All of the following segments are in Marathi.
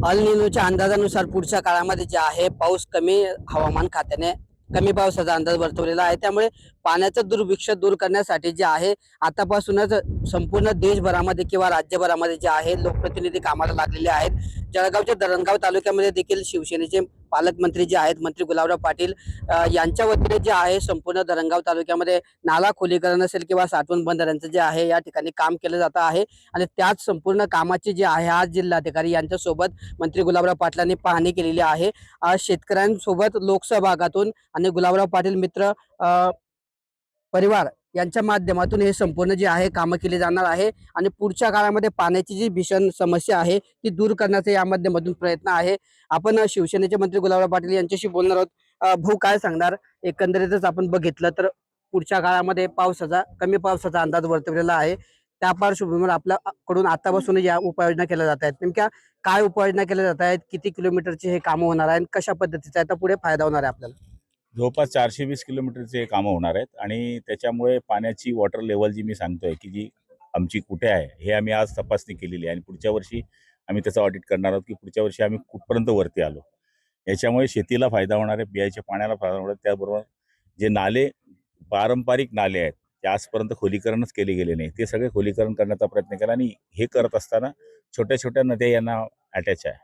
अल निनोच्या अंदाजानुसार पुढच्या काळामध्ये जे आहे पाऊस कमी, हवामान खात्याने कमी पावसाचा अंदाज वर्तवलेला आहे। त्यामुळे पाण्याचं दुर्भिक्ष दूर करण्यासाठी जे आहे आतापासूनच संपूर्ण देशभरामध्ये किंवा राज्यभरामध्ये जे आहे लोकप्रतिनिधी कामाला लागलेले आहेत। जळगावच्या धरणगाव तालुक्यामध्ये देखील शिवसेनेचे पालकमंत्री जे आहेत मंत्री गुलाबराव पाटील यांच्या वतीने जे आहे संपूर्ण धरणगाव तालुक्यामध्ये नाला खोलीकरण असेल किंवा साठवण बंधाऱ्यांचं जे आहे या ठिकाणी काम केलं जात आहे। आणि त्याच संपूर्ण कामाची जी आहे आज जिल्हाधिकारी यांच्यासोबत मंत्री गुलाबराव पाटलांनी पाहणी केलेली आहे। आज शेतकऱ्यांसोबत लोकसहभागातून आणि गुलाबराव पाटील मित्र परिवार यांच्या माध्यमातून हे संपूर्ण जे आहे कामं केली जाणार आहे। आणि पुढच्या काळामध्ये पाण्याची जी भीषण समस्या आहे ती दूर करण्याचा या माध्यमातून प्रयत्न आहे। आपण शिवसेनेचे मंत्री गुलाबराव पाटील यांच्याशी बोलणार आहोत। भाऊ, काय सांगणार? एकंदरीतच आपण बघितलं तर पुढच्या काळामध्ये कमी पावसाचा अंदाज वर्तवलेला आहे। त्या पार्श्वभूमीवर आपल्याकडून आतापासून या उपाययोजना केल्या जात आहेत। नेमक्या काय उपाययोजना केल्या जात आहेत, किती किलोमीटरचे हे कामं होणार आहे, कशा पद्धतीचा आता पुढे फायदा होणार आहे आपल्याला? जवळपास 420 किलोमीटरचे कामं होणार आहेत आणि त्याच्यामुळे पाण्याची वॉटर लेवल जी मी सांगतोय की जी आमची कुठे आहे हे आम्ही आज तपासणी केलेली आहे आणि पुढच्या वर्षी आम्ही त्याचं ऑडिट करणार आहोत की पुढच्या वर्षी आम्ही कुठपर्यंत वरती आलो। याच्यामुळे शेतीला फायदा होणार आहे, पिण्याच्या पाण्याला फायदा होणार आहे। त्याबरोबर जे नाले, पारंपरिक नाले आहेत ते आजपर्यंत खोलीकरणच केले गेले नाही, ते सगळे खोलीकरण करण्याचा प्रयत्न केला आणि हे करत असताना छोट्या छोट्या नद्या यांना अटॅच आहे।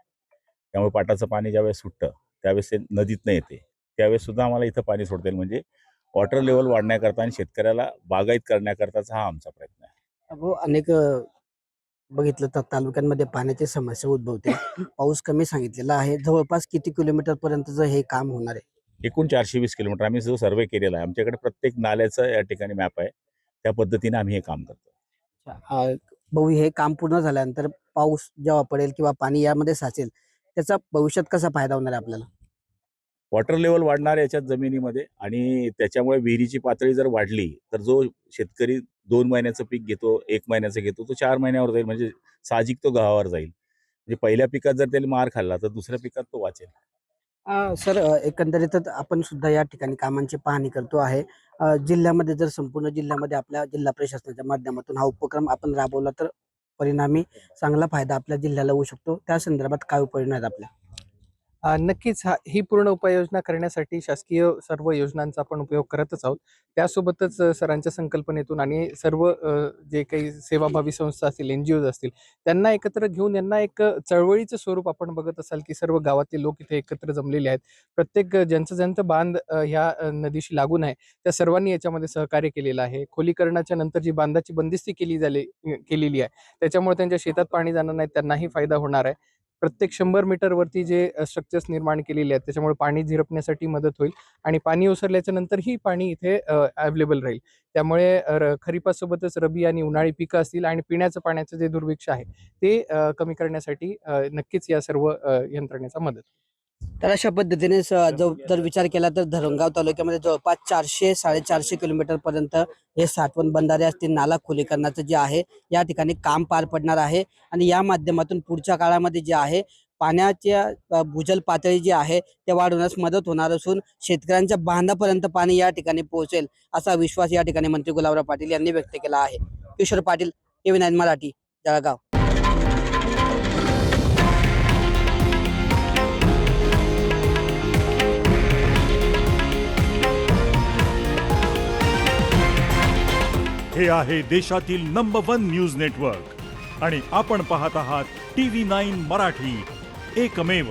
त्यामुळे पाटाचं पाणी ज्यावेळेस सुटतं त्यावेळेस ते नदीतनं येते, त्यावेळेस सुद्धा आम्हाला इथं पाणी सोडता येईल। म्हणजे वॉटर लेवल वाढण्याकरता आणि शेतकऱ्याला बागायत करण्याकरताचा हा आमचा प्रयत्न आहे। अनेक बघितलं तर तालुक्यांमध्ये पाण्याची समस्या उद्भवते। पाऊस कमी सांगितलेला आहे। जवळपास किती किलोमीटर पर्यंतचं हे काम होणार आहे? एकूण 420 किलोमीटर आम्ही जो सर्वे केलेला आहे, आमच्याकडे प्रत्येक नाल्याचं या ठिकाणी मॅप आहे, त्या पद्धतीने आम्ही हे काम करतो। भाऊ, हे काम पूर्ण झाल्यानंतर पाऊस जेव्हा पडेल किंवा पाणी यामध्ये साचेल त्याचा भविष्यात कसा फायदा होणार आहे आपल्याला? वॉटर लेवल वाढणार याच्यात जमिनीमध्ये आणि त्याच्यामुळे विहिरीची पातळी जर वाढली तर जो शेतकरी 2 महिन्याचं पीक घेतो, 1 महिन्याचं घेतो, तो 4 महिन्यावर जाईल। म्हणजे साहजिक तो गव्हावर जाईल। म्हणजे पहिल्या पिकात जर त्याने मार खाल्ला तर दुसऱ्या पिकात तो वाचेल। सर, एकंदरीतच आपण सुद्धा या ठिकाणी कामांची पाहणी करतो आहे। जिल्ह्यामध्ये जर संपूर्ण जिल्ह्यामध्ये आपल्या जिल्हा प्रशासनाच्या माध्यमातून हा उपक्रम आपण राबवला तर परिणामी चांगला फायदा आपल्या जिल्ह्याला होऊ शकतो। त्या संदर्भात काय उपाययोजना आहेत आपल्या? नक्कीच ही पूर्ण उपाययोजना करण्यासाठी शासकीय सर्व योजनांचा आपण उपयोग करतच आहोत। त्यासोबतच सरांच्या संकल्पनेतून आणि सर्व जे काही सेवाभावी संस्था असतील, NGOज असतील, त्यांना एकत्र घेऊन यांना एक चळवळीचं स्वरूप आपण बघत असाल की सर्व गावातले लोक इथे एकत्र जमलेले आहेत। प्रत्येक ज्यांचं बांध ह्या नदीशी लागून आहे त्या सर्वांनी याच्यामध्ये सहकार्य केलेलं आहे। खोलीकरणाच्या नंतर जी बांधाची बंदिस्ती केलेली आहे त्याच्यामुळे त्यांच्या शेतात पाणी जाणार नाही, त्यांनाही फायदा होणार आहे। प्रत्येक 100 मीटरवरती जे स्ट्रक्चर्स निर्माण केलेले आहेत त्याच्यामुळे पाणी झिरपण्यासाठी मदत होईल आणि पाणी ओसरल्याच्या नंतर ही पाणी इथे अवेलेबल राहील। त्यामुळे खरीपासोबतच रबी आणि उन्हाळी पिकं असतील आणि पिण्याचं पाण्याचं जे दुर्भिक्ष आहे ते कमी करण्यासाठी नक्कीच या सर्व यंत्रणेचा मदत होईल। तर अशा पद्धतीने जर विचार केला तर धरणगाव तालुक्यामध्ये जवळपास 400-450 किलोमीटर पर्यंत हे साठवण बंधारे असतील, नाला खोलीकरणाचं जे आहे या ठिकाणी काम पार पडणार आहे। आणि या माध्यमातून पुढच्या काळामध्ये जे आहे पाण्याच्या भूजल पातळी जी आहे ते वाढवण्यास मदत होणार असून शेतकऱ्यांच्या बांधापर्यंत पाणी या ठिकाणी पोहोचेल असा विश्वास या ठिकाणी मंत्री गुलाबराव पाटील यांनी व्यक्त केला आहे। किशोर पाटील, TV9 मराठी, जळगाव। हे आहे देशातील नंबर 1 न्यूज नेटवर्क आणि आपण पाहत आहात TV9 मराठी, एकमेव।